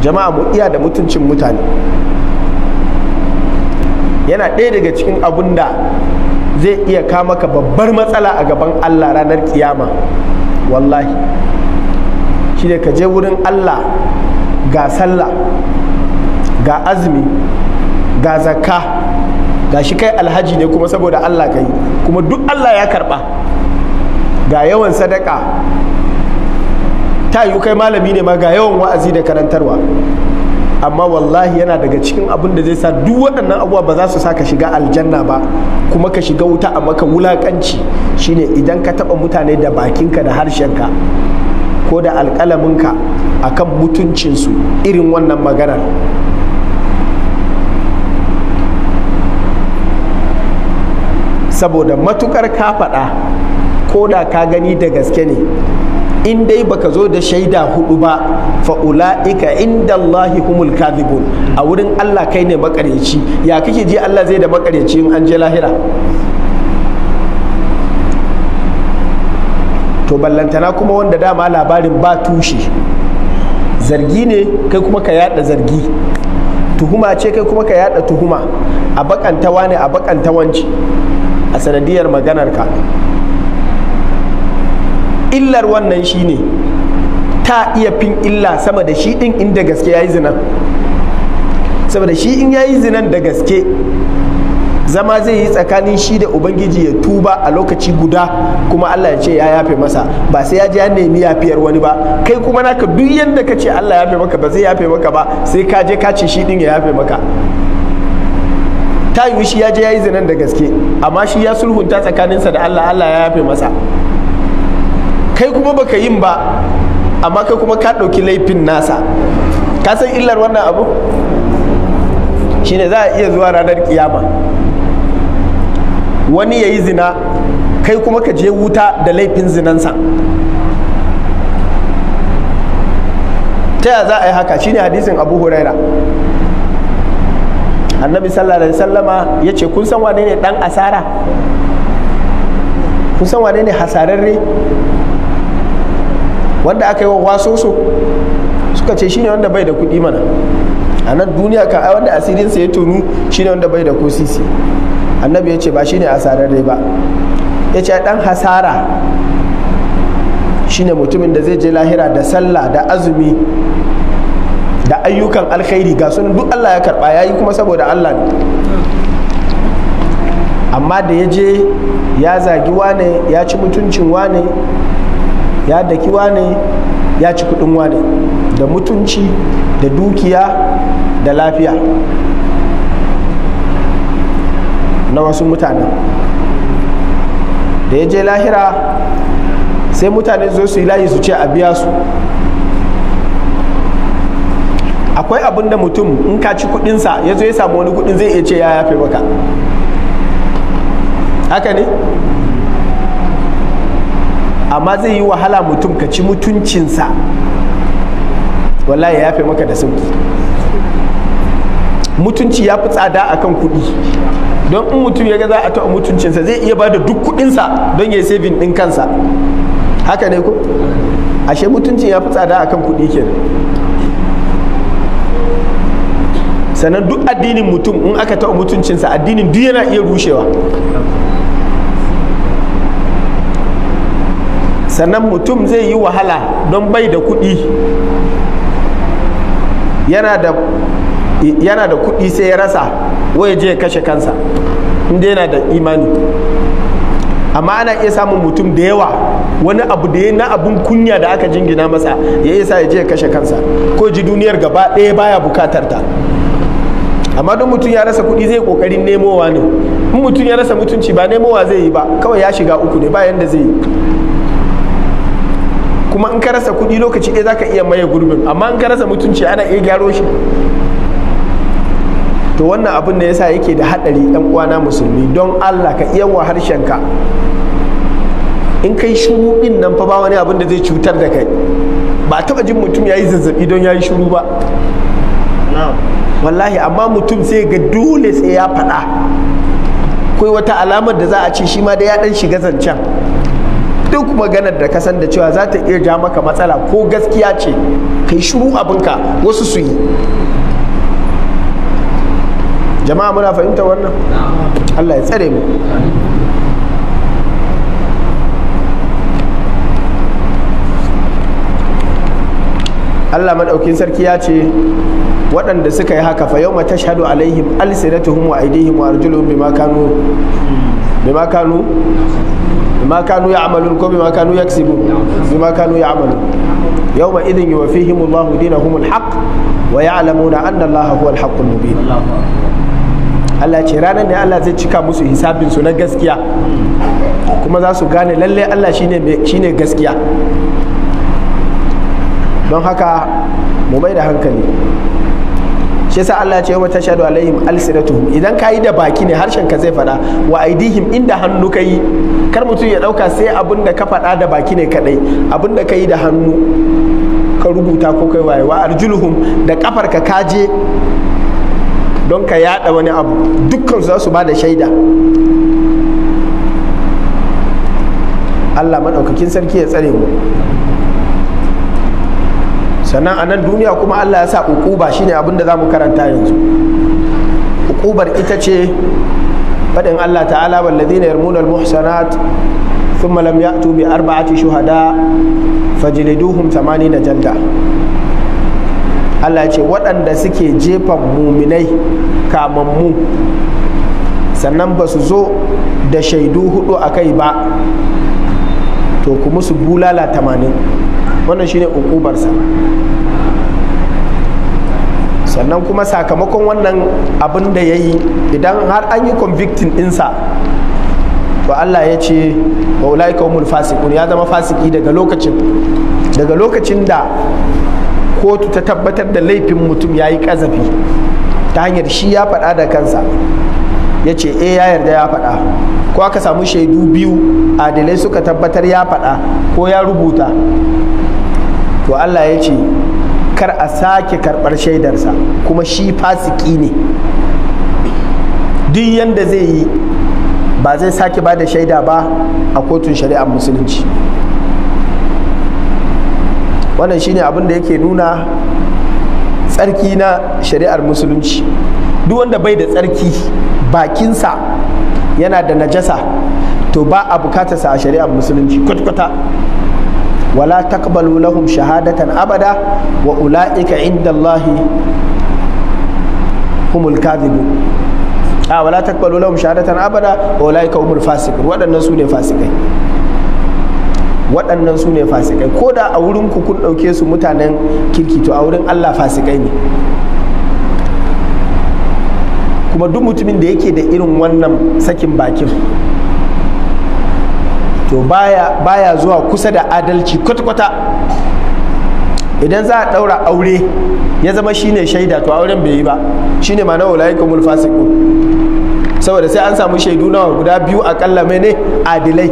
jama'a mu iya da mutuncin mutane. Yana ɗaya daga cikin abun da zai iya kama ka babbar matsala a gaban Allah ranar kiyama, wallahi shi ne ka je wurin Allah ga sallah ga azumi ga zakka ga shi kai alhaji ne kuma saboda Allah ka yi kuma duk Allah ya karba, ga yawan sadaka, ta yi kai malami ne ma ga yawan wa'azi da karantarwa, amma wallahi yana daga cikin abin da zai sa duk waɗannan abubuwa ba za su sa ka shiga aljanna ba kuma ka shiga wuta a maka wulaƙanci, shine idan ka taɓa mutane da bakinka da harshenka ko da alƙalaminka akan mutuncinsu irin wannan maganar. Saboda matukar ka faɗa ko da ka gani da gaske ne, in dai baka zo da shaida hudu ba fa ula'ika inda Allahi humul kadhibun, a wurin Allah kai ne makaryaci. Ya kake ji Allah zai da makaryaci in an je lahira? To ballantana kuma wanda dama labarin ba tushe, zargi ne kai kuma ka yada zargi, tuhuma ce kai kuma ka yada tuhuma, a bakantawa ne a bakantawanci a sanadiyar maganarka. Illar wannan shine ta iya fin illa sama da shi din inda gaske yayi zinan, saboda shi in yayi zinan da gaske zama zai yi tsakanin shi da ubangiji ya tuba a lokaci guda kuma Allah ya ce ya yafe masa, ba sai ya je ya nemi yafiyar wani ba. Kai kuma naka duk yanda ka ce Allah ya yafe maka ba zai yafe maka ba, sai ka je ka ce shi din ya yafe maka. Ta yi shi ya je ya yi zinan da gaske amma shi ya sulhunta tsakaninsa da Allah, Allah ya yafe masa. Kai kuma baka yin ba amma kai kuma ka ɗauki laifin nasa. Ka san illar wannan abu shine za a iya zuwa ranar kiyama wani ya yi zina kai kuma ka je wuta da laifin zinansa. Ta yaya za a yi haka? Shine hadisin Abu Huraira. Annabi sallallahu alaihi wasallama ya ce kun san wane ne dan asara? Kun san wane ne hasararre? Wanda aka yi wa wasoso? Suka ce shine wanda bai da kuɗi mana a nan duniya ka, wanda asirinsa ya tonu shine wanda bai da ko sisi. Annabi ya ce ba shine hasararre ba, ya ce dan hasara shine mutumin da zai je lahira da sallah da azumi da ayyukan alkhairi ga sunan duk Allah ya karba, ya yi kuma saboda Allah ne, amma da ya je ya zagi wane, ya ci mutuncin wane, ya daki wane, ya ci kudin wane, da mutunci da dukiya da lafiya na wasu mutanen. Da ya je lahira sai mutane zo su yi layi su ce a biya su. Akwai abin da mutum in ka ci kudinsa ya zo ya samu wani kudin zai iya ce ya yafe maka, haka ne? Amma zai yi wahala mutum ka ci mutuncinsa wallahi ya yafe maka da sauki. Mutunci ya fi tsada akan kudi, don in mutum ya ga za a taɓa mutuncinsa zai iya ba da duk kudinsa don ya yi saving ɗin kansa, haka ne ko? Ashe mutuncin ya fi tsada akan kudi kenan. Sannan duk addinin mutum in aka taɓa mutuncinsa addinin duk yana iya rushewa. Sannan mutum zai yi wahala don bai da kuɗi, yana da kuɗi sai ya rasa, waye je ya kashe kansa inda yana da imani. Amma ana iya samun mutum da yawa wani abu da ya na abun kunya da aka jingina masa ya isa ya je ya kashe kansa ko ji duniyar gaba ɗaya baya bukatar ta. Amma don mutum ya rasa kuɗi zai kokarin nemowa ne, in mutum ya rasa mutunci ba nemowa zai yi ba, kawai ya shiga uku ne ba yanda zai yi. Kuma in ka rasa kuɗi lokaci ɗaya za ka iya maye gurbin, amma in ka rasa mutunci ana iya gyaro shi. To wannan abin da yasa yake da haɗari ɗan uwana musulmi, don Allah ka iya wa harshenka. In kai shuru ɗin nan fa ba wani abin da zai cutar da kai. Ba a taɓa jin mutum ya yi zazzaɓi don ya yi shuru ba. Wallahi, amma mutum sai ga dole sai ya faɗa. Akwai wata alamar da za a ce shi ma da ya ɗan shiga zancen. duk maganar da ka san da cewa za ta iya ja maka matsala ko gaskiya ce kai shiru abinka wasu su yi. Jama'a muna fahimta wannan? Allah ya tsare mu. Allah madaukin sarki ya ce waɗanda suka yi haka fa yawma tashhadu alaihim alsinatuhum wa aydihim wa arjuluhum bima kanu ya'malun ko bima kanu yaksibun bima kanu ya'malun yawma idhin yuwaffihim Allahu dinahum alhaq wa ya'lamuna anna Allaha huwa alhaqqul mubin. Allah ce ranar ne Allah zai cika musu hisabin su na gaskiya kuma za su gane lalle Allah shine gaskiya. Don haka mu mai da hankali. Shi yasa Allah ya ce wa tashhadu alaihim alsinatuhum, idan kayi da baki ne harshen ka zai faɗa, wa aidihim inda hannu kai, kar mutum ya ɗauka sai abin da ka faɗa da baki ne kadai, abin da kayi da hannu ka rubuta ko kai waye, wa arjuluhum da kafar ka kaje don ka yada wani abu, dukkan su za su ba da shaida. Allah madaukakin sarki ya tsare mu. Sannan a nan duniya kuma Allah ya sa uquba shine abin da zamu karanta yanzu. Uqubar ita ce fadin Allah ta'ala wallazina yarmuna almuhsanat thumma lam ya'tu bi arba'ati shuhada fajliduhum 80 jalda. Allah ya ce waɗanda suke jefa muminai kamammu sannan ba su zo da shaidu hudu a kai ba to kuma su bulala 80. Wannan shine uqubarsa. Sannan kuma sakamakon wannan abin da ya yi idan har an yi convicting ɗinsa to Allah ya ce wa ulaika humul fasiqun, ya zama fasiki daga lokacin da kotu ta tabbatar da laifin mutum ya yi ƙazafi ta hanyar shi ya faɗa da kansa ya ce ya yarda ya faɗa, ko aka samu shaidu biyu adilai suka tabbatar ya faɗa ko ya rubuta, to Allah ya ce kar a sake karɓar shaidarsa, kuma shi fasiki ne. Duk yanda zai yi ba zai sake ba da shaida ba a kotun shari'ar musulunci. Wannan shine abin da yake nuna tsarki na shari'ar musulunci. Duk wanda bai da tsarki, bakinsa yana da najasa, to ba a bukatarsa a shari'ar musulunci kwata-kwata. wala taqbalu lahum shahadatan abada wa ulaika inda Allahi humul kadhibun. Wala taqbalu lahum shahadatan abada wa ulaika humul fasiqun. Waɗannan su ne fasikai. Waɗannan su ne fasikai. Ko da a wurin ku kun ɗauke su mutanen kirki, to a wurin Allah fasikai ne. Kuma duk mutumin da yake da irin wannan sakin bakin to baya zuwa kusa da adalci kwata-kwata. Idan za a ɗaura aure ya zama shine shaida, to auren bai yi ba. Shine ma na ulaikumul fasiqun, saboda sai an samu shaidu nawa guda biyu akalla mene adilai.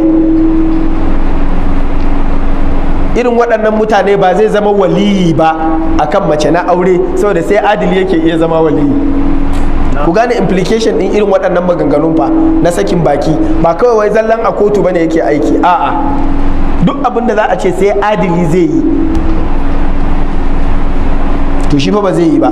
Irin waɗannan mutane ba zai zama waliyi ba akan mace na aure, saboda sai adili yake iya zama waliyi. Ku gane implication din irin waɗannan maganganun fa na sakin baki, ba kawai wai zallan a kotu bane yake aiki, a'a duk abin da za a ce sai adili zai yi to shi fa ba zai yi ba.